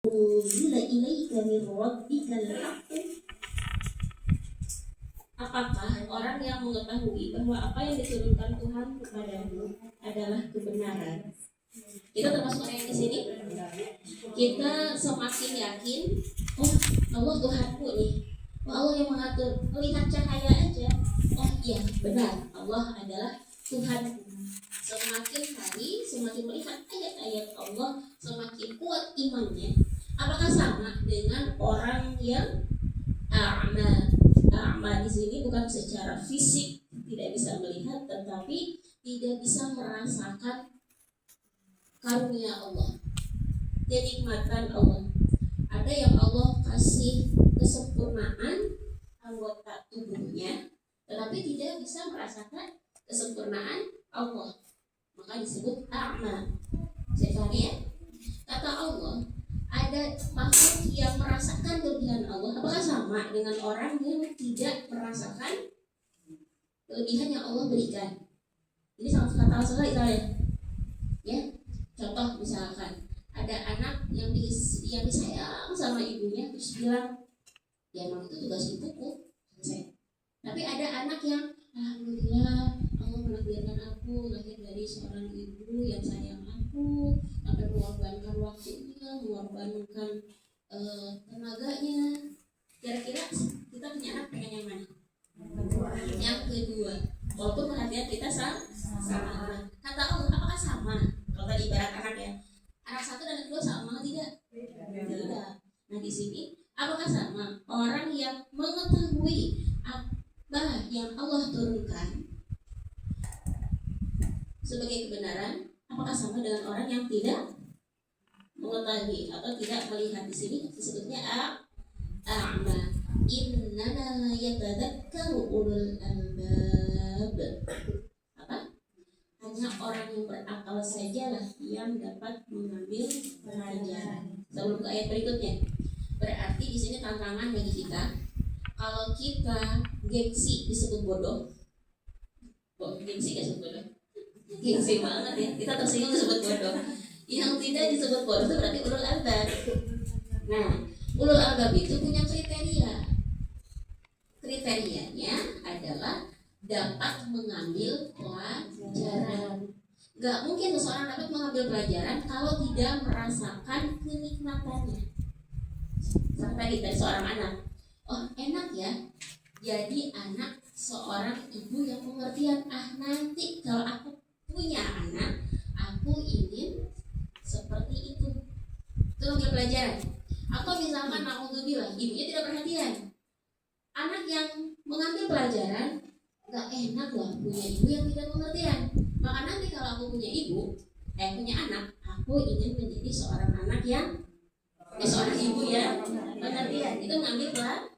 unzila ilaika min rabbikal haqq. Apakah orang yang mengetahui bahwa apa yang diturunkan Tuhan kepadamu adalah kebenaran? Kita termasuk orang yang di sini. Kita semakin yakin, oh Allah Tuhanku nih. Oh Allah yang mengatur. Melihat cahaya aja, oh iya benar, Allah adalah Tuhanku. Semakin hari, semakin melihat ayat-ayat Allah, semakin kuat imannya. Apakah sama dengan orang yang a'ma di sini bukan secara fisik tidak bisa melihat, tetapi tidak bisa merasakan karunia Allah, kenikmatan Allah. Ada yang Allah kasih kesempurnaan anggota tubuhnya, tetapi tidak bisa merasakan kesempurnaan Allah, maka disebut a'ma. Saya pahami ya? Kata Allah, ada makhluk yang merasakan kelebihan Allah. Apakah sama dengan orang yang tidak merasakan kelebihan yang Allah berikan? Ini sangat fatal sekali saya. Ya, contoh misalkan ada anak yang disayang sama ibunya, terus bilang, ya emang itu tugas ibuku, selesai. Tapi ada anak yang alhamdulillah Allah menakdirkan aku lahir dari seorang ibu yang sayang aku, sampai mengorbankan waktunya, mengorbankan tenaganya. Kira-kira kita punya anak pengen yang mana? Yang kedua. Walaupun perhatian kita sama. Kata Allah, apakah sama? Kalau tadi ibarat anak ya, anak satu dan kedua sama tidak? Tidak. Nah di sini apakah sama? Orang yang mengetahui apa yang Allah turunkan sebagai kebenaran, apakah sama dengan orang yang tidak mengetahui atau tidak melihat? Di sini disebutnya a'ma. Innama yatadzakkaru ulul albab. Apa? Hanya orang yang berakal sajalah yang dapat mengambil pelajaran. Sebelum ke ayat berikutnya. Berarti di sini tantangan bagi kita. Kalau kita gengsi disebut bodoh. Gengsi disebut bodoh. Gengsi banget ya. Kita tersinggung disebut bodoh. Yang tidak disebut bodoh itu berarti ulul albab. Nah, ulul albab itu punya kriteria. Kriterianya adalah dapat mengambil pelajaran. Gak mungkin seseorang dapat mengambil pelajaran kalau tidak merasakan kenikmatannya. Sampai dari seorang anak, oh enak ya jadi anak seorang ibu yang pengertian. Nanti kalau aku punya anak, aku ingin seperti itu. Itu ambil pelajaran. Atau misalkan naudzubillah, ibunya tidak perhatian. Anak yang mengambil pelajaran, gak enak loh punya ibu yang tidak pengertian. Maka nanti kalau aku punya punya anak, aku ingin menjadi seorang anak yang seorang ibu yang pengertian. Itu mengambil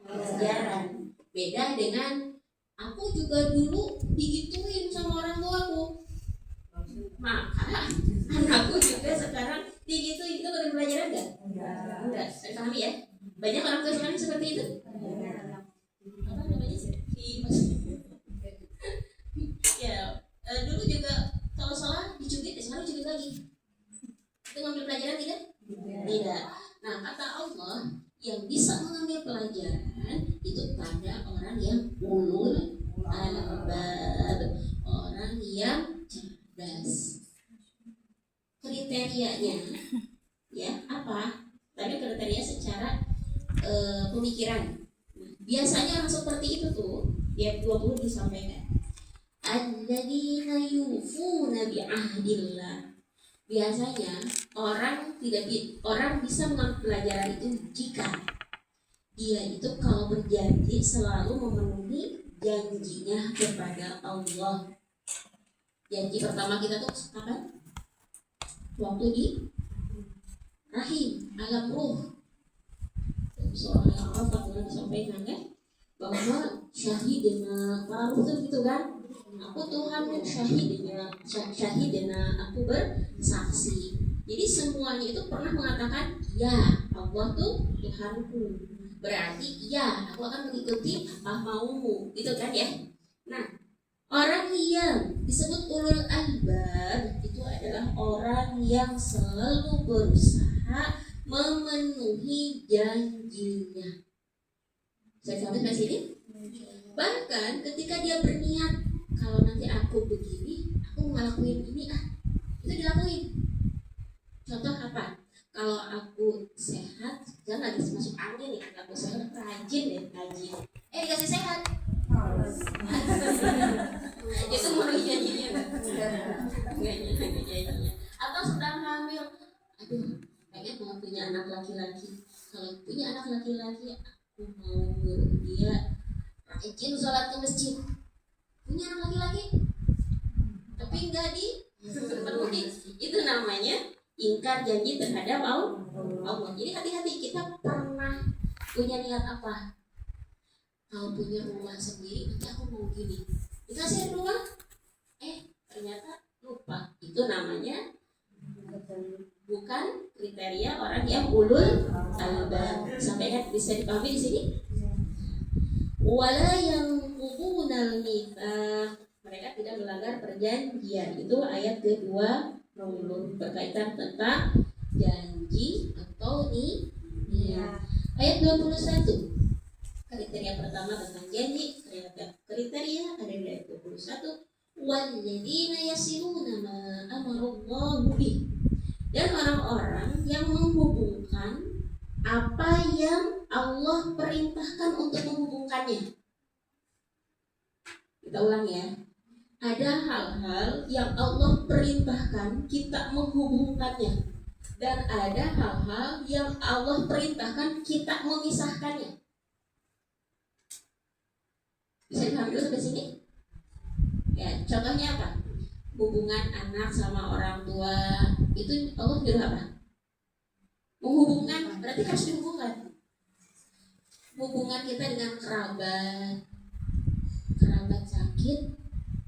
pelajaran. Beda dengan aku juga dulu digituin sama orang tuaku, maka anakku juga sekarang digituin. Itu bukan pelajaran enggak? Enggak. Saya pahami ya. Banyak orang tua sekarang seperti itu. Apa namanya? Dulu juga kalau salah dicubit, sekarang cubit lagi. Itu ngambil pelajaran tidak? Tidak. Nah, kata Allah, yang bisa mengambil pelajaran itu pada orang yang ulul albab, orang yang cerdas. Kriterianya ya apa? Tadi kriteria secara pemikiran. Nah, biasanya orang seperti itu tuh di ayat 20 disampaikan, alladzina yufuna bi'ahdillah. Biasanya orang bisa mengambil pelajaran itu jika dia itu kalau berjanji selalu memenuhi janjinya kepada Allah. Janji pertama kita tuh kapan? Waktu di rahim, alam ruh. Seorang yang Allah pernah disampaikan kan bahwa syahidina paruh itu gitu kan, aku Tuhan syahidina aku bersaksi. Jadi semuanya itu pernah mengatakan ya Allah tuh Tuhanku, berarti ya aku akan mengikuti apa maumu, gitu kan ya. Nah, orang yang disebut ulul albab itu adalah orang yang selalu berusaha memenuhi janjinya. Saya sampai sini. Bahkan ketika dia berniat, kalau nanti aku begini, aku ngelakuin ini itu dilakuin. Contoh apa? Kalau aku sehat, jangan lagi masuk angin nih. Aku sehat, rajin deh ngaji. Dikasih sehat. Itu mau janjinya nggak janjinya. Atau sedang hamil, pengen mau punya anak laki-laki. Kalau punya anak laki-laki, aku mau nyuruh dia rajin sholat ke masjid. Punya anak laki-laki, tapi nggak dipenuhi. Itu namanya ingkar janji terhadap Allah. Jadi hati-hati, kita pernah punya niat apa? Kalau punya rumah sendiri, nanti aku mau gini, dikasih rumah, ternyata lupa. Itu namanya bukan kriteria orang yang ulul albab. Sampai kan bisa dipahami di sini? Wala yang hubunal mitsaq, mereka tidak melanggar perjanjian. Itu ayat kedua berkaitan tentang janji atau niat. Ayat 21. Kriteria pertama tentang janji, kriteria ada di ayat 21. Walladzina yasiluna ma amarallahu bih. Dan orang-orang yang menghubungkan apa yang Allah perintahkan untuk menghubungkannya. Kita ulang ya. Ada hal-hal yang Allah perintahkan kita menghubungkannya, dan ada hal-hal yang Allah perintahkan kita memisahkannya. Bisa dipahami dulu sampai sini? Ya, contohnya apa? Hubungan anak sama orang tua itu Allah nyuruh apa? Menghubungkan, berarti harus dihubungkan. Hubungan kita dengan kerabat sakit,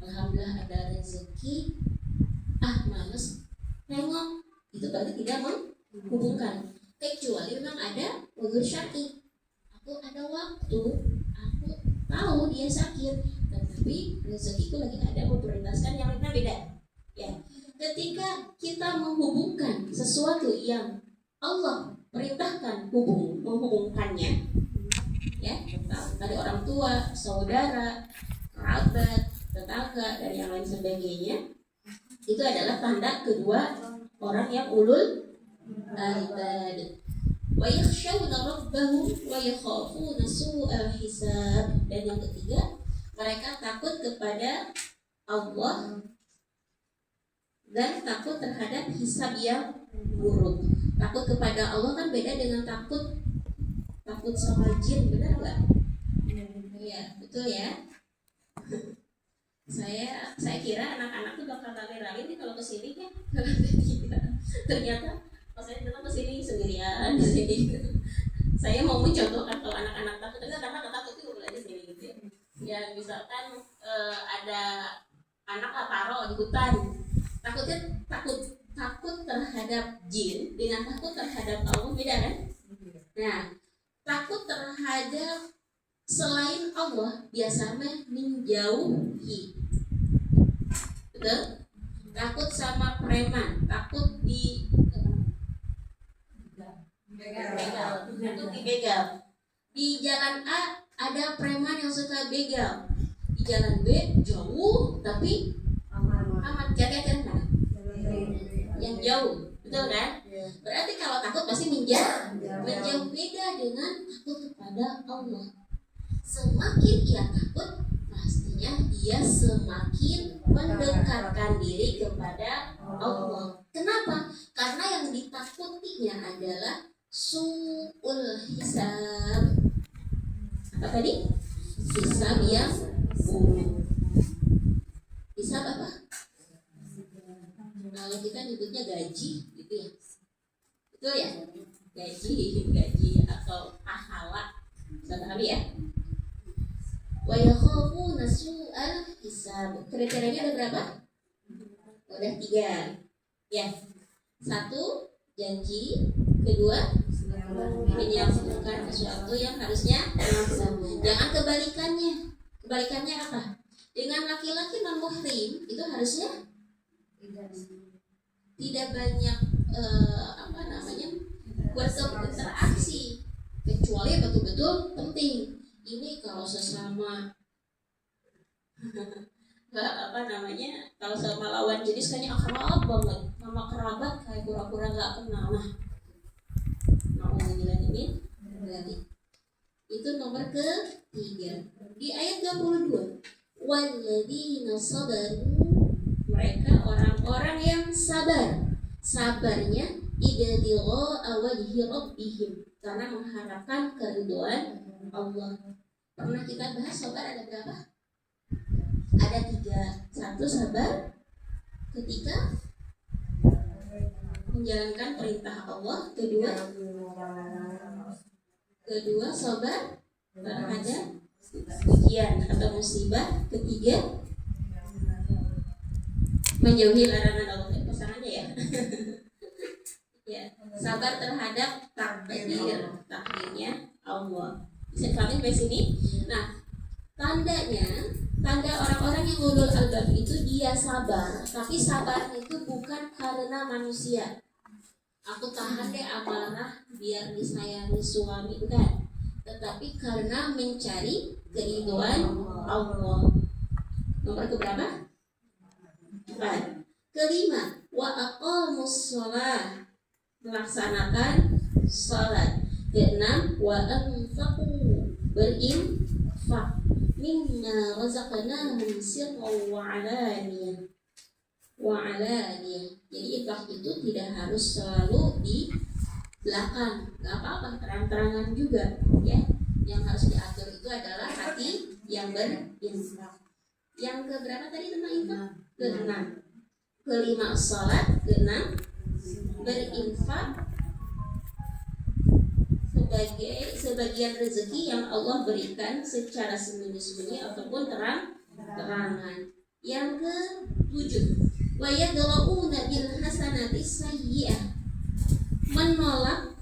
alhamdulillah ada rezeki, males nengok, itu berarti tidak menghubungkan. Kecuali memang ada uzur syar'i. Aku ada waktu, aku tahu dia sakit, tetapi rezekiku lagi ada, memprioritaskan yang lainnya beda. Ya, ketika kita menghubungkan sesuatu yang Allah perintahkan menghubungkannya, ya, dari orang tua, saudara, kerabat, tetangga, dan yang lain sebagainya, itu adalah tanda kedua orang yang ulul albab. Wa yakhshawna rabbahum wa yakhafuna su'al hisab. Dan yang ketiga, mereka takut kepada Allah dan takut terhadap hisab yang buruk. Takut kepada Allah kan beda dengan takut sama jin, benar nggak? Iya, betul ya. Saya kira anak-anak tuh bakal rame-rame nih kalau kesini kan, ternyata pas saya datang kesini sendirian di sini. Saya mau mencontohkan kalau anak-anak takut, ternyata anak takut itu boleh di sini gitu ya. Ya misalkan ada anak taruh di hutan, takutnya takut terhadap jin dengan takut terhadap Allah beda kan? Nah, takut terhadap selain Allah biasanya menjauhi. Betul? Takut sama preman, takut dibegal. Di jalan A ada preman yang suka begal. Di jalan B jauh tapi aman. Jaga-jaga kan? Yang jauh, betul kan? Berarti kalau takut pasti menjauh, beda dengan takut kepada Allah. Semakin ia takut, pastinya dia semakin mendekatkan diri kepada Allah. Kenapa? Karena yang ditakutinya adalah su'ul hisab. Apa tadi? Hisab yang buruk. Hisab apa? Kalau kita nyebutnya gaji gitu ya. Betul ya? Gaji atau pahala. Bisa pahami ya? Wa yakhafuna su'al hisab. Kriterianya ada berapa? Udah 3. Ya. 1, janji. 2, menyambungkan sesuatu yang harusnya langsung. Jangan kebalikannya. Kebalikannya apa? Dengan laki-laki non muhrim itu harusnya tidak banyak berinteraksi, kecuali betul-betul penting. Ini kalau sesama kalau sama lawan jenis kayaknya akrab banget, sama kerabat kayak pura-pura nggak kenal. Mau ngejalanin berarti itu nomor ketiga di ayat 22. Walladzina sabaru, mereka orang-orang yang sabar. Sabarnya ibtigha wajhi rabbihim, karena mengharapkan keridhaan Allah. Pernah kita bahas sabar ada berapa? Ada 3. 1 sabar ketika menjalankan perintah Allah. Kedua sabar terhadap ujian atau musibah. Ketiga menjauhi larangan Allah. Pasangannya ya. Ya, sabar terhadap takdirnya Allah. Bisa kami sampai sini. Nah, tanda orang-orang yang ulul albab itu dia sabar, tapi sabar itu bukan karena manusia. Aku tahan deh amarah biar disayangi suami, bukan. Tetapi karena mencari keridhaan Allah. Nomor keberapa? 4. Kelima, wa aqamus shalah, melaksanakan salat. Keenam, wa anfaqu, berinfak, mimma razaqnahum sirran wa alaniyah. Jadi infak itu tidak harus selalu di belakang, nggak apa-apa, terang-terangan juga ya. Yang harus diatur itu adalah hati yang berinfak. Yang keberapa tadi tentang infak? Keenam. Kelima salat, keenam berinfak sebagai sebagian rezeki yang Allah berikan secara sembunyi-sembunyi ataupun terang-terangan. Yang ke-7, wa yadra'una bil hasanati sayyi'ah, menolak.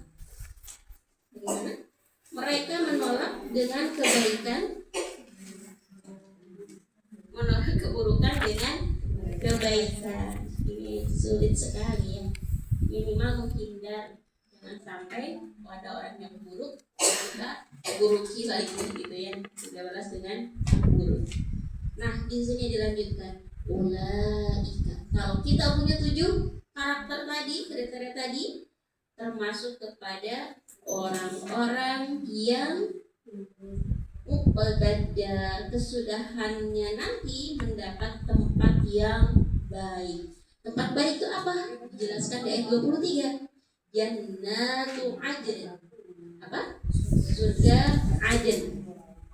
Bagaimana? Mereka menolak dengan kebaikan, menolak keburukan dengan kebaikan. Ini sulit sekali ya. Minimal menghindar, jangan sampai ada orang yang buruk kita buruki lagi gitu ya, kita balas dengan buruk. Nah, di sini dilanjutkan ulaika. Kalau kita punya 7 karakter tadi, kriteria tadi, termasuk kepada orang-orang yang pada kesudahannya nanti mendapat tempat yang baik. Tempat baik itu apa? Dijelaskan di ayat 23. Jannatu Adn. Apa? Surga Adn.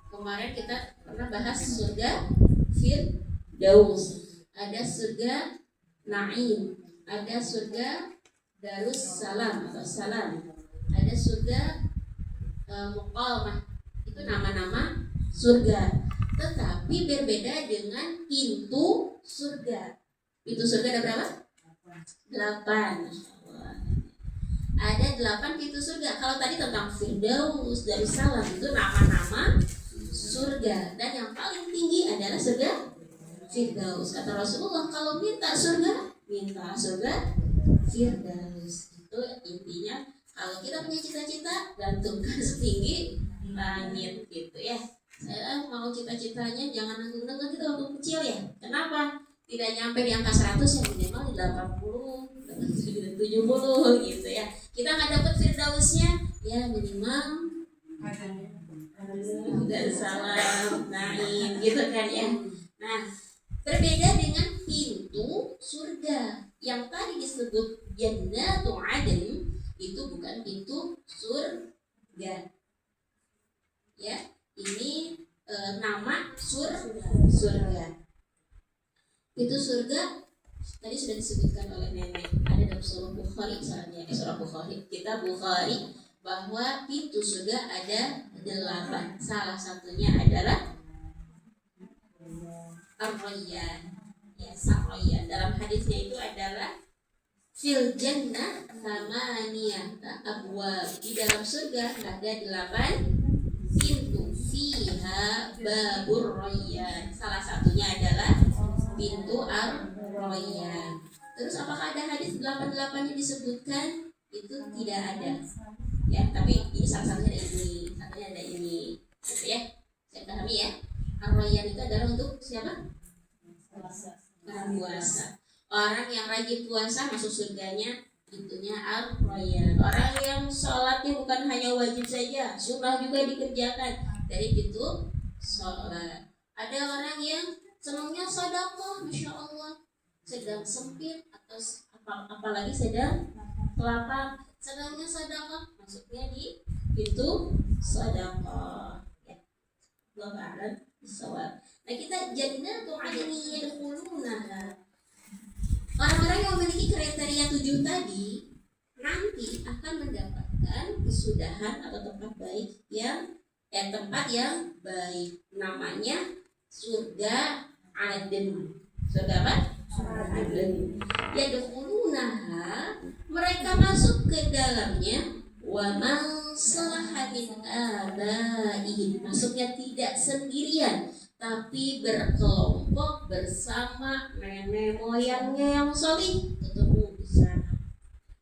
Kemarin kita pernah bahas surga Firdaus. Ada surga Naim, ada surga Darussalam atau Salam, ada surga Muqamah. Itu nama-nama surga. Tetapi berbeda dengan pintu surga. Pintu surga ada berapa? 8. Ada 8 pintu surga. Kalau tadi tentang Firdaus, Darussalam itu nama-nama surga. Dan yang paling tinggi adalah surga Firdaus. Kata Rasulullah, kalau minta surga Firdaus. Itu intinya. Kalau kita punya cita-cita, gantungkan setinggi langit gitu ya. Saya mau cita-citanya jangan nanggung-nanggung kita waktu kecil ya. Kenapa? Tidak nyampe di angka 100, yang minimal di 80, 70 gitu ya. Kita nggak dapat Firdausnya, ya minimal dan salam naim gitu kan ya. Nah, berbeda dengan pintu surga yang tadi disebut Jannatu Adn, itu bukan pintu surga. Ya, ini nama surga. Pintu surga tadi sudah disebutkan oleh nenek, ada dalam surah Bukhari misalnya, surah Bukhari, kitab Bukhari, bahwa pintu surga ada 8. Salah satunya adalah Ar-Rayyan. Ya, Ar-Rayyan. Dalam hadisnya itu adalah fil jannah thamaniyata abwab. Di dalam surga ada 8 pintu. Fiha babur Rayyan. Salah satunya adalah pintu Ar-Rayyan. Terus apakah ada hadis 8-8-nya disebutkan? itu tidak ada ya, tapi ini salah satunya ada ini, satunya ada ini ya, saya pahami ya. Ar-Rayyan itu adalah untuk siapa? Orang puasa, orang yang rajin puasa masuk surganya, itunya Ar-Rayyan. Orang yang sholatnya bukan hanya wajib saja, sunnah juga dikerjakan, dari pintu sholat. Ada orang yang senangnya sedekah, masya Allah, sedang sempit atau apalagi sedang lapang, senangnya sedekah, masuknya di pintu sedekah ya. Allah a'lam bishawab. Nah, kita jadinya tuh ini yadkhuluna. Orang-orang yang memiliki kriteria 7 tadi nanti akan mendapatkan kesudahan atau tempat baik yang tempat yang baik, namanya surga Aden. Surga apa? Aden. Yadkhulunaha, mereka masuk ke dalamnya, wa man salaha min abaihim, masuknya tidak sendirian tapi berkelompok bersama nenek moyangnya yang solih, ketemu di sana.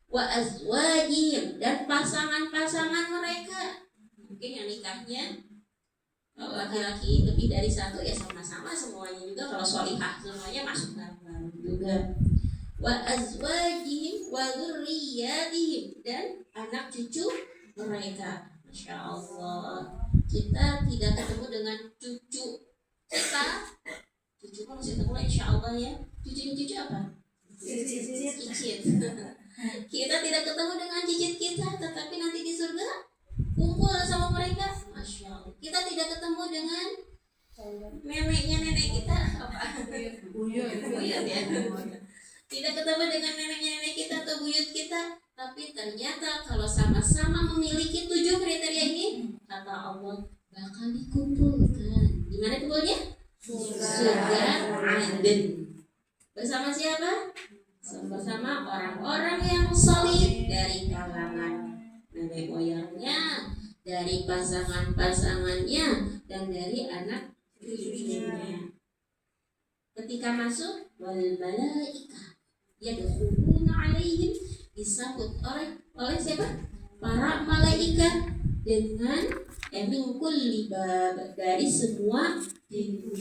Wa azwajihim, dan pasangan-pasangan mereka, mungkin yang nikahnya kalau laki-laki lebih dari satu ya sama-sama semuanya juga, kalau solihah semuanya masuk bareng-bareng juga. Wa azwajihim wa dzurriyyatihim, dan anak cucu mereka. Masya Allah, kita tidak ketemu dengan cucu kita, cucu kan masih ketemu insya Allah ya. Cucu apa? Cicit. Kita tidak ketemu dengan cicit kita, tetapi nanti di surga kumpul sama mereka. Masya Allah, kita tidak ketemu dengan neneknya nenek kita, apa? Buyut ya. Tidak ketemu dengan neneknya nenek kita atau buyut kita, tapi ternyata kalau sama-sama memiliki 7 kriteria ini, kata Allah, bakal dikumpulkan. Di mana kumpulnya? Surga Aden. Bersama siapa? Bersama orang-orang yang solid dari kalangan nenek moyangnya, dari pasangan-pasangannya, dan dari anak cucunya. Ketika masuk, wal malaika yadkhuluna alaihim, disambut oleh siapa? Para malaikat dengan min kulli bab, dari semua pintu.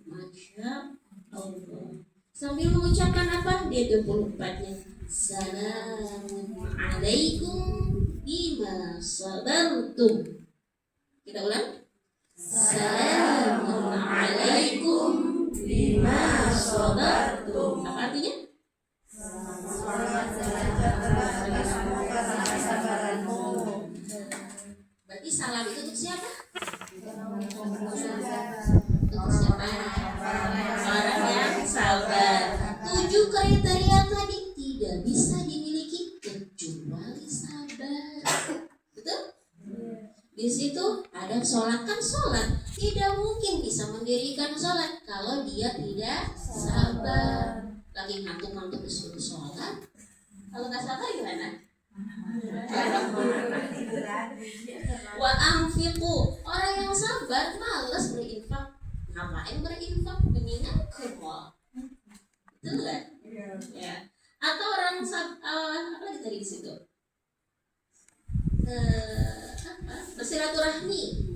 Masya Allah. Sambil mengucapkan apa? Dia 24-nya. Assalamualaikum bima sabartum. Kita ulang. Assalamualaikum bima sabartum. Apa artinya? Berarti salam itu untuk siapa? Untuk siapa? Orang yang sabar. 7 kriteria tadi tidak bisa dimiliki kecuali sabar. Betul? Di situ ada sholat, kan sholat tidak mungkin bisa mendirikan sholat kalau dia tidak sabar. Lagi ngantuk-ngantuk disuruh sholat, kalau nggak sabar gimana? Wa anfiqu, orang yang sabar malas berinfak. Ngapain berinfak? Mendingan ke mall. Betul kan? Ya. Atau orang apa lagi tadi di situ? Bersilaturahmi.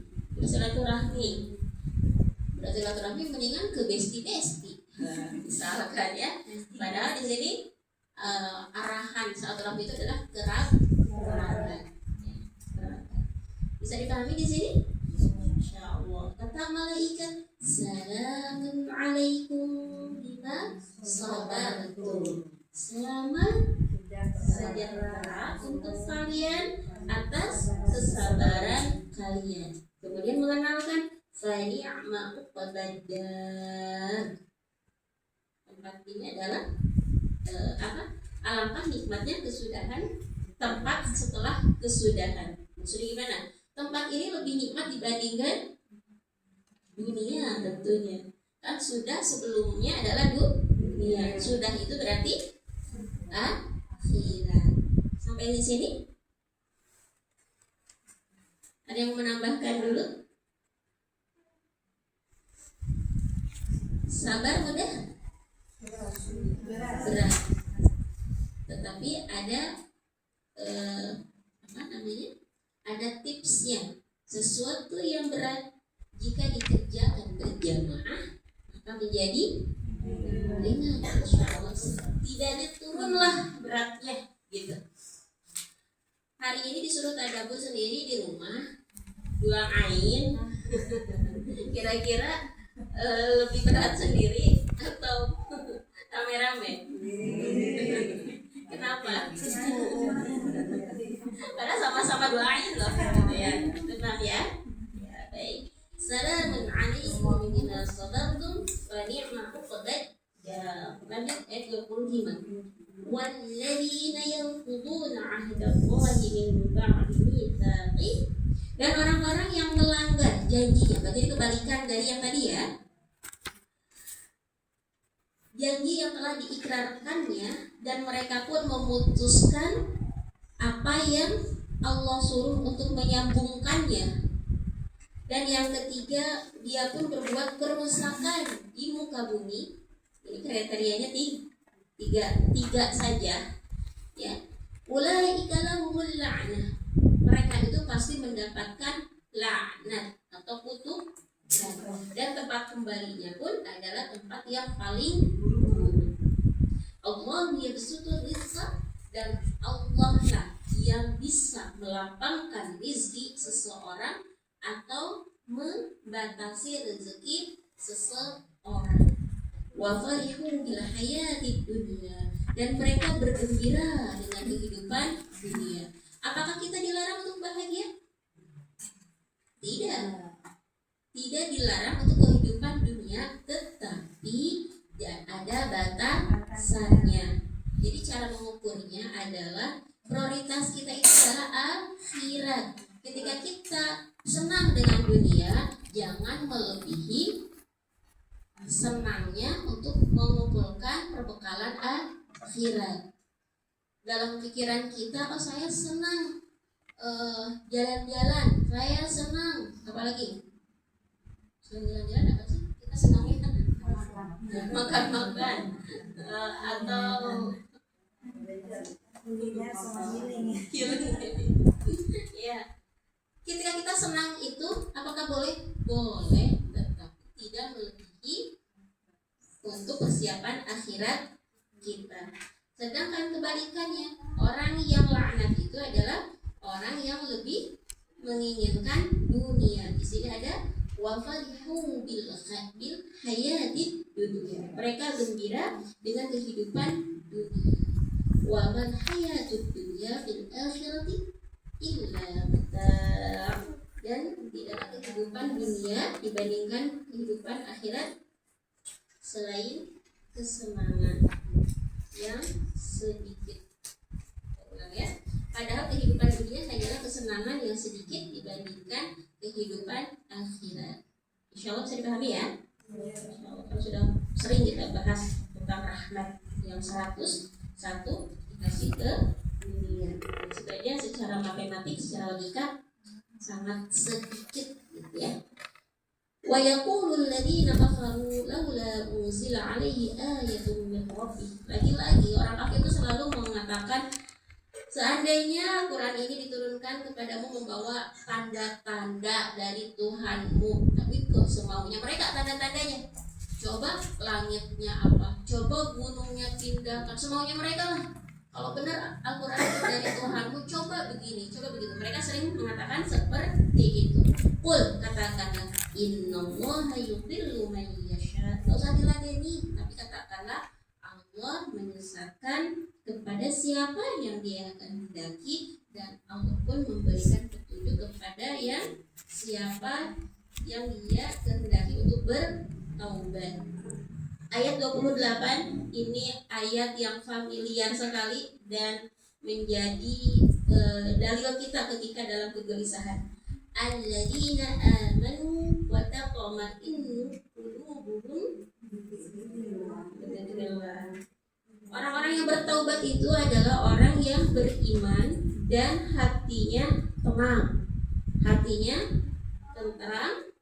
Bersilaturahmi mendingan ke besti. Misalkan ya. Padahal di sini arahan silaturahmi itu adalah kerabat. Bisa dipahami di sini? Insya Allah. Kata malaikat, salamun alaikum bima sabartum. Selamat sejahtera untuk kalian atas kesabaran kalian. Kemudian mengenalkan fani'ma uqbadar. Tempat ini adalah alangkah nikmatnya kesudahan tempat setelah kesudahan. Maksudnya gimana? Tempat ini lebih nikmat dibandingkan dunia tentunya. Kan sudah sebelumnya adalah dunia. Sudah itu berarti akhirat. Sampai di sini? Ada yang menambahkan dulu? Sabar mudah? Berat. Tetapi ada ada tipsnya. Sesuatu yang berat jika dikerjakan berjamaah maka menjadi ringan, insya Allah. Tidak diturunlah beratnya gitu. Hari ini disuruh tadabbur sendiri di rumah, buang ain. Kira-kira lebih berat sendiri atau rame-rame? Kenapa? Karena sama-sama doain loh, gitu ya. Tenang ya. Ya baik. Salamun alaikum bima sabartum wa ni'ma uqbat. Ya, lanjut ayat 25. Walladzina yanquduna 'ahdallahi min ba'di mitsaqih. Dan orang-orang yang melanggar janjinya, berarti kebalikan dari yang tadi ya. Janji yang telah diikrarkannya dan mereka pun memutuskan apa yang Allah suruh untuk menyambungkannya. Dan yang ketiga, dia pun berbuat kerusakan di muka bumi. Ini kriterianya tiga saja ya. Ulaika lahumul la'nah. Mereka itu pasti mendapatkan laknat atau kutuk, dan tempat kembalinya pun adalah tempat yang paling buruk. Allah yabsutur rizqa, dan Allah lah yang bisa melapangkan rizki seseorang atau membatasi rezeki seseorang. Wa farihu bil hayatid dunya, dan mereka bergembira dengan kehidupan dunia. Apakah kita dilarang untuk bahagia? Tidak. Tidak dilarang untuk kehidupan dunia, tetapi ada batasannya. Jadi cara mengukurnya adalah prioritas kita itu adalah akhirat. Ketika kita senang dengan dunia, jangan melebihi senangnya untuk mengumpulkan perbekalan akhirat. Dalam pikiran kita, oh saya senang jalan-jalan, saya senang apalagi selain jalan-jalan apa sih kita senangnya kan makan-makan atau ya. Ketika kita senang itu apakah boleh? Boleh, tetapi tidak melebihi untuk persiapan akhirat kita. Sedangkan kebalikannya, orang yang laknat itu adalah orang yang lebih menginginkan dunia. Di sini ada wa farihum bil hayatid dunya. Mereka gembira dengan kehidupan dunia. Wa man hayatud dunya fil akhirati illa mata'. Dan tidaklah kehidupan dunia dibandingkan kehidupan akhirat selain kesenangan yang sedikit. Ulang ya. Padahal kehidupan dunia hanyalah kesenangan yang sedikit dibandingkan kehidupan akhirat. Insya Allah bisa dipahami ya. Insya Allah, kalau sudah sering kita bahas tentang rahmat yang 101 dikasih ke dunia. Sebenarnya secara matematik, secara logika sangat sedikit gitu ya. Wa yaqulul ladzina kafaru laula unzila alaihi ayatun min rabbih. Lagi-lagi orang kafir itu selalu mengatakan, seandainya Quran ini diturunkan kepadamu membawa tanda-tanda dari Tuhanmu, tapi kok semaunya mereka tanda-tandanya. Coba langitnya apa? Coba gunungnya pindahkan, semaunya mereka lah. Kalau benar Al-Quran itu dari Tuhanmu, coba begini, coba begitu. Mereka sering mengatakan seperti itu. Qul, katakanlah, innallaha yudhillu man yasha. Enggak usah diladeni, tapi katakanlah Allah menyesatkan kepada siapa yang Dia kehendaki, dan Allah pun memberikan petunjuk kepada yang siapa yang Dia kehendaki untuk bertaubat. Ayat 28 ini ayat yang familiar sekali dan menjadi dalil kita ketika dalam kegelisahan. Alladzina amanu wa tatma'innu qulubuhum bidzikrillah. Orang-orang yang bertaubat itu adalah orang yang beriman dan hatinya tenang. Hatinya tenteram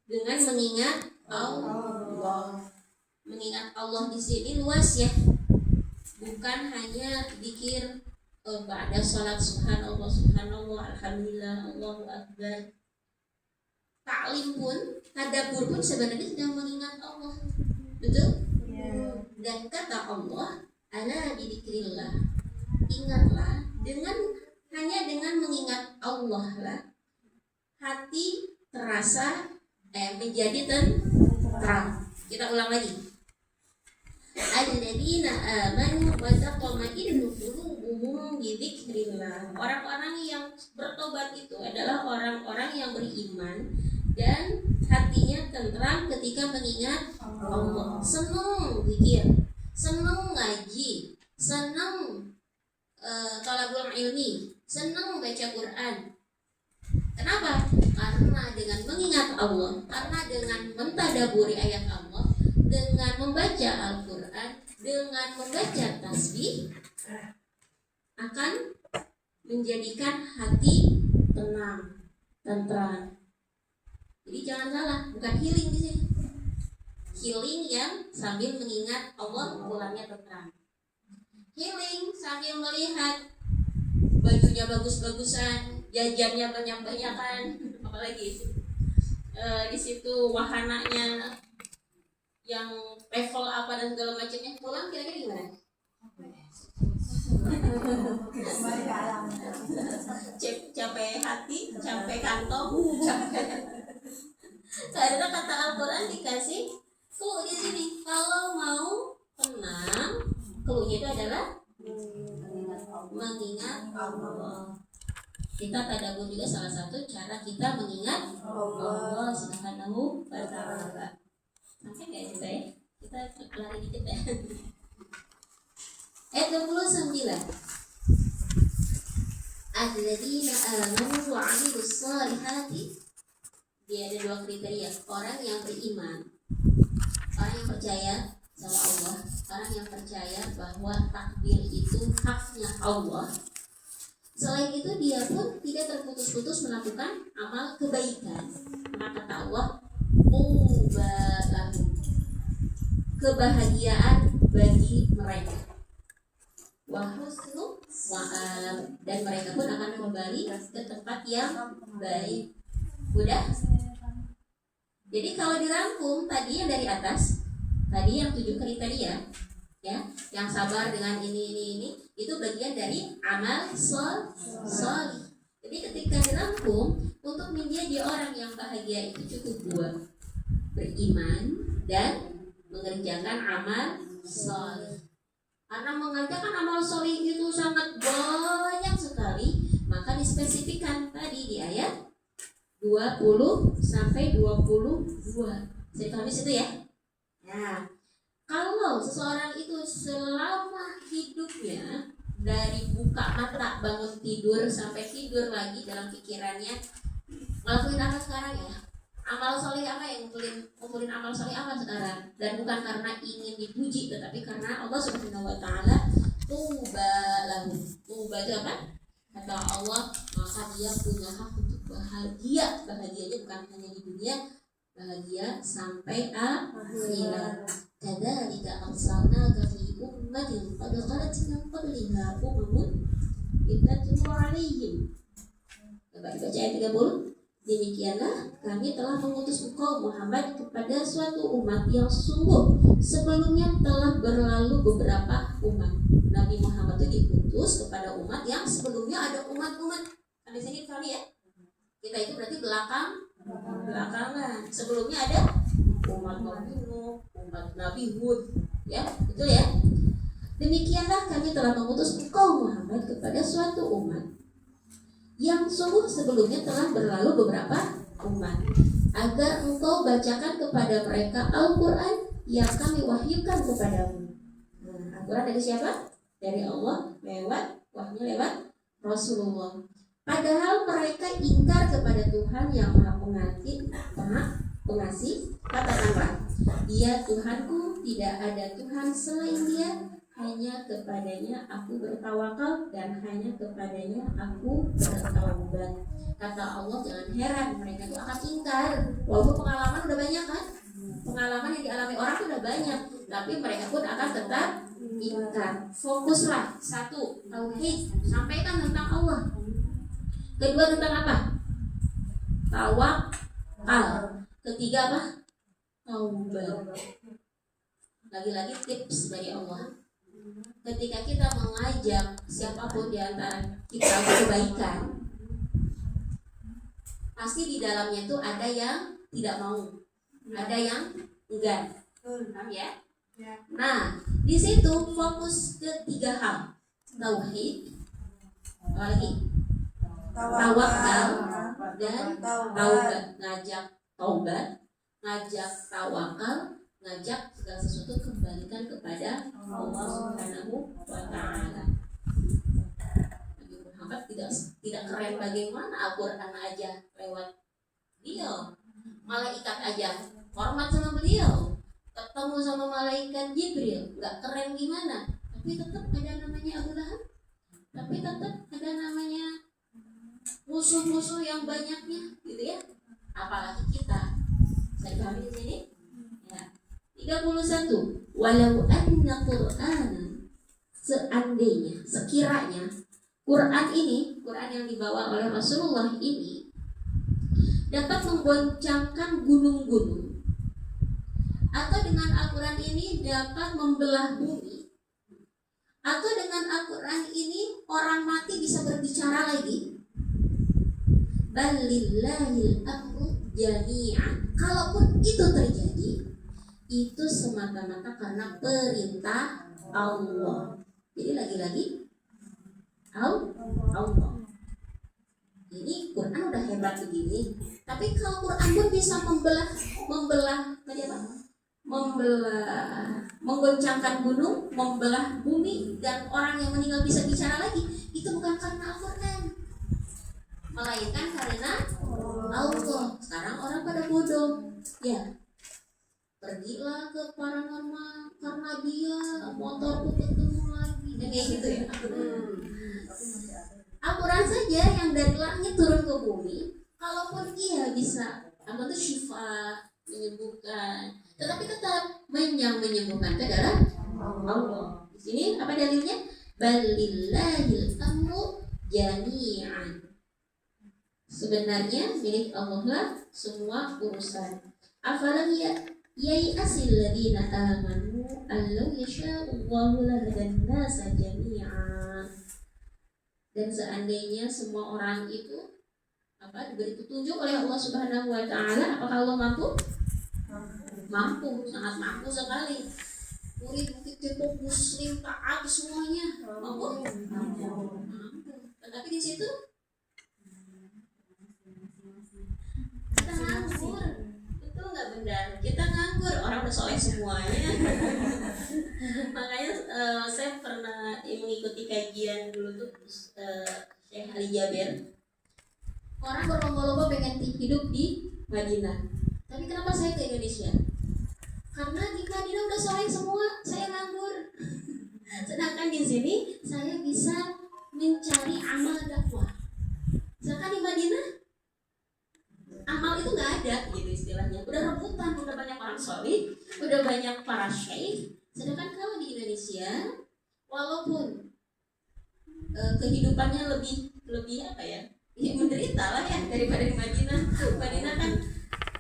dengan mengingat Allah. Mengingat Allah di sini luas ya. Bukan hanya zikir Ada sholat subhanallah subhanallah alhamdulillah Allahu akbar, taklim pun, tadabbur pun sebenarnya sedang mengingat Allah, betul? Dan kata Allah, ala bidzikrillah, ingatlah hanya dengan mengingat Allah lah hati terasa menjadi tentram. Kita ulang lagi. Alladzina amanu wa tatma'innu qulubuhum bi dzikrillah. Orang-orang yang bertobat itu adalah orang-orang yang beriman dan hatinya tentram ketika mengingat Allah. Senang zikir, senang ngaji, senang thalabul ilmi, senang baca Quran. Kenapa? Karena dengan mengingat Allah, karena dengan mentadaburi ayat Allah, dengan membaca Al-Quran, dengan membaca tasbih, akan menjadikan hati tenang, tentram. Jadi jangan salah, bukan healing di sini. Healing yang sambil mengingat Allah, pulangnya tentram. Healing sambil melihat bajunya bagus-bagusan, jajannya banyak-banyakan, apalagi di situ wahananya yang level apa dan segala macamnya, pulang kira-kira gimana? Capek hati, capek kantong, capek. Karena kata Al-Quran dikasih clue di sini, kalau mau tenang, clue-nya itu adalah mengingat Allah. Kita tadabbur juga salah satu cara kita mengingat Allah Subhanahu wa ta'ala. Sampai nggak cerita ya? Kita lari dikit ya. Ayat 29. Alladzina amanu wa 'amilus shalihati. Dia ada dua kriteria, orang yang beriman, orang yang percaya sama Allah, orang yang percaya bahwa takdir itu haknya Allah. Selain itu dia pun tidak terputus-putus melakukan amal kebaikan. Maka kata Allah, ubalahu, kebahagiaan bagi mereka, wahusnu ma'ab, dan mereka pun akan kembali ke tempat yang baik. Udah? Jadi kalau dirangkum tadi yang dari atas, tadi yang 7 kriteria, ya, yang sabar dengan ini, itu bagian dari amal sholih. Jadi ketika dirangkum, untuk menjadi orang yang bahagia itu cukup 2, beriman dan mengerjakan amal sholih. Karena mengerjakan amal sholih itu sangat banyak sekali, maka dispesifikkan tadi di ayat 20 sampai 22. Bisa dipahami situ ya? Nah, kalau seseorang itu selama hidupnya dari buka mata, bangun tidur sampai tidur lagi dalam pikirannya ngelakuin apa sekarang ya? Amal soleh apa yang ngumpulin amal soleh apa sekarang? Dan bukan karena ingin dipuji, tetapi karena Allah Subhanahu wa ta'ala tuba lahu. Tuba itu apa? Kata Allah, maka dia punya hak untuk bahagia. Bahagianya bukan hanya di dunia, bahagia sampai akhirat. Kadzalika arsalnaka fi ummatin qad khalat min qabliha umamun litatlu 'alaihim. Coba dibaca ayat 30. Demikianlah kami telah mengutus engkau Muhammad kepada suatu umat yang sungguh sebelumnya telah berlalu beberapa umat. Nabi Muhammad itu diutus kepada umat yang sebelumnya ada umat-umat. Di sini kali ya. Kita itu berarti belakangan. Sebelumnya ada umat Nabi Nuh, umat Nabi Hud, ya, betul ya. Demikianlah kami telah mengutus engkau Muhammad kepada suatu umat yang sungguh sebelumnya telah berlalu beberapa umat, agar engkau bacakan kepada mereka Al-Quran yang kami wahyukan kepadamu. Nah, Al-Quran dari siapa? Dari Allah lewat wahyu lewat Rasulullah. Padahal mereka ingkar kepada Tuhan yang Maha Pengasih. Katakanlah, Dia Tuhanku, tidak ada Tuhan selain Dia. Hanya kepadanya aku bertawakal dan hanya kepadanya aku bertaubat. Kata Allah, jangan heran mereka itu akan ingkar. Walaupun pengalaman udah banyak kan, pengalaman yang dialami orang itu udah banyak, tapi mereka pun akan tetap ikat. Fokuslah. Satu, tauhid, sampaikan tentang Allah. Kedua, tentang apa? Tawakal. Ketiga apa? Taubat. Lagi-lagi tips dari Allah. Ketika kita mengajak siapapun di antara kita kebaikan, pasti di dalamnya itu ada yang tidak mau, ada yang enggak. Ya? Nah, di situ fokus ke 3 hal. Tauhid, lagi tawakal, dan taubat. Ngajak taubat, ngajak tawakal, ngajak segala sesuatu kembalikan kepada Allah Subhanahu wa Ta'ala. Nabi Muhammad tidak keren bagaimana, Al-Quran aja lewat beliau, malaikat aja hormat sama beliau, ketemu sama malaikat Jibril, nggak keren gimana, tapi tetap ada namanya Abu Lahab, tapi tetap ada namanya musuh-musuh yang banyaknya, gitu ya. Apalagi kita, saya pahami di sini. Ya. 31. Walau anna Qur'an, seandainya, sekiranya Quran ini, Quran yang dibawa oleh Rasulullah ini dapat menggoncangkan gunung-gunung, atau dengan Al-Quran ini dapat membelah bumi, atau dengan Al-Quran ini orang mati bisa berbicara lagi. Balillahil amru jami'an. Kalaupun itu terjadi, itu semata-mata karena perintah Allah. Jadi lagi-lagi Allah. Ini Quran udah hebat begini, tapi kalau Quran pun bisa membelah tadi apa? Menggoncangkan gunung, membelah bumi, dan orang yang meninggal bisa bicara lagi. Itu bukan karena Al-Quran, melainkan karena Allah. Sekarang orang pada bodoh, ya. Pergilah ke paranormal karena dia motorku ketemu lagi, dan kayak gitu ya. Al-Quran saja yang dari langit turun ke bumi, kalaupun ia bisa apa itu syifa, menyembuhkan, tetapi tetap yang menyembuhkan itu adalah Allah. Di sini apa dalilnya? Balillahil amru jami'an. Sebenarnya milik Allah lah semua urusan. Afalam yai'asil ladina amanu allau yasha'allahu lahadan nasa jami'an. Dan seandainya semua orang itu diberi petunjuk oleh Allah Subhanahu wa Ta'ala, apakah Allah mampu? Mampu, sangat mampu sekali. Murid-murid Depok Muslim taat semuanya mampu. Tetapi di situ kita nganggur, betul nggak benar? Kita nganggur, orang udah soleh semuanya. Makanya saya pernah mengikuti kajian dulu tuh Syekh Ali Jaber. Orang berlomba-lomba pengen hidup di Madinah. Tapi kenapa saya ke Indonesia? Karena di Madinah udah soleh semua, saya nganggur. Sedangkan di sini saya bisa mencari amal dakwah. Sedangkan di Madinah amal itu nggak ada, gitu istilahnya. Udah rebutan, udah banyak orang soleh, udah banyak para syekh. Sedangkan kalau di Indonesia, walaupun kehidupannya lebih apa ya? Ya menderita lah ya daripada di Madinah. Madinah kan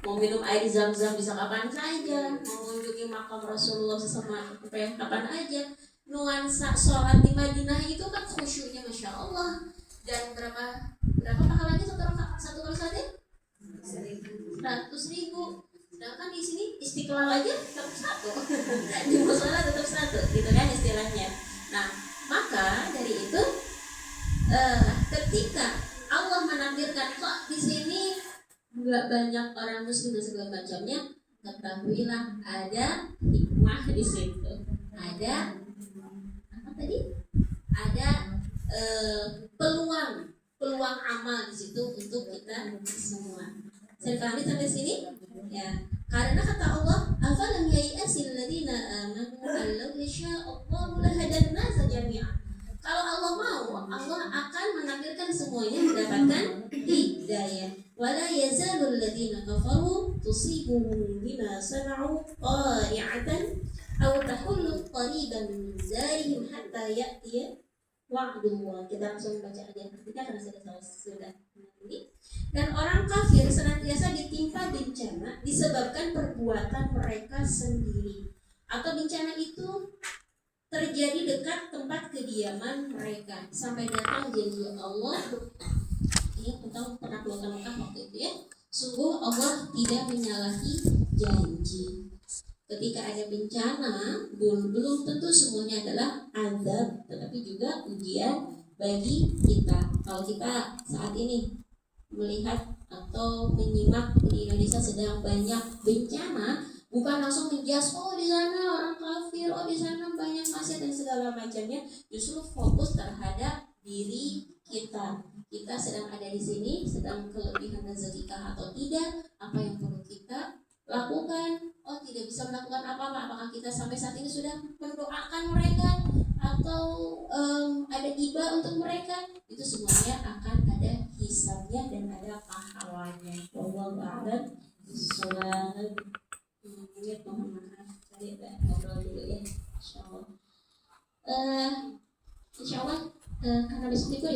mau minum air zam-zam bisa kapan saja, mau mengunjungi makam Rasulullah sesama kapan aja. Nuansa sholat di Madinah itu kan khusyuknya masya Allah. Dan berapa pahalanya satu kali saja? 100.000. Sedangkan di sini Istiqlal aja tetap satu. Di musola tetap satu, gitu kan istilahnya. Nah, maka dari itu ketika Allah menakdirkan kok di sini nggak banyak orang muslim dan segala macamnya, ketahuilah ada hikmah di situ. Ada apa tadi? Ada peluang amal di situ untuk kita semua. Saya pahami sampai sini? Ya. Karena kata Allah, afalam yai'asil ladina amanu allau yasha'allahu lahadan nasa jami'an. Kalau Allah mau, Allah akan menakdirkan semuanya mendapatkan hidayah. wala yazalul ladzina kafaru tusibuhum bima sana'u qari'atan aw tahullu qariban min darihim hatta ya'tiya wa'dullah. Kita langsung baca aja kita karena sudah ini. Dan orang kafir senantiasa ditimpa bencana disebabkan perbuatan mereka sendiri, atau bencana itu terjadi dekat tempat kediaman mereka sampai datang janji Allah. Ini tentang penaklukan Mekah waktu itu ya. Sungguh Allah tidak menyalahi janji. Ketika ada bencana, belum tentu semuanya adalah azab, tetapi juga ujian bagi kita. Kalau kita saat ini melihat atau menyimak di Indonesia sedang banyak bencana, bukan langsung menjas, oh di sana orang kafir, oh di sana banyak maksiat dan segala macamnya. Justru fokus terhadap diri kita. Kita sedang ada di sini, sedang kelebihan rezeki atau tidak, apa yang perlu kita lakukan. Oh tidak bisa melakukan apa-apa, apakah kita sampai saat ini sudah mendoakan mereka atau ada iba untuk mereka? Itu semuanya akan ada hisabnya dan ada pahalanya. Wallahu a'lam bishawab. Mohon maaf, saya ngobrol dulu ya. Insyaallah. Insyaallah karena besok itu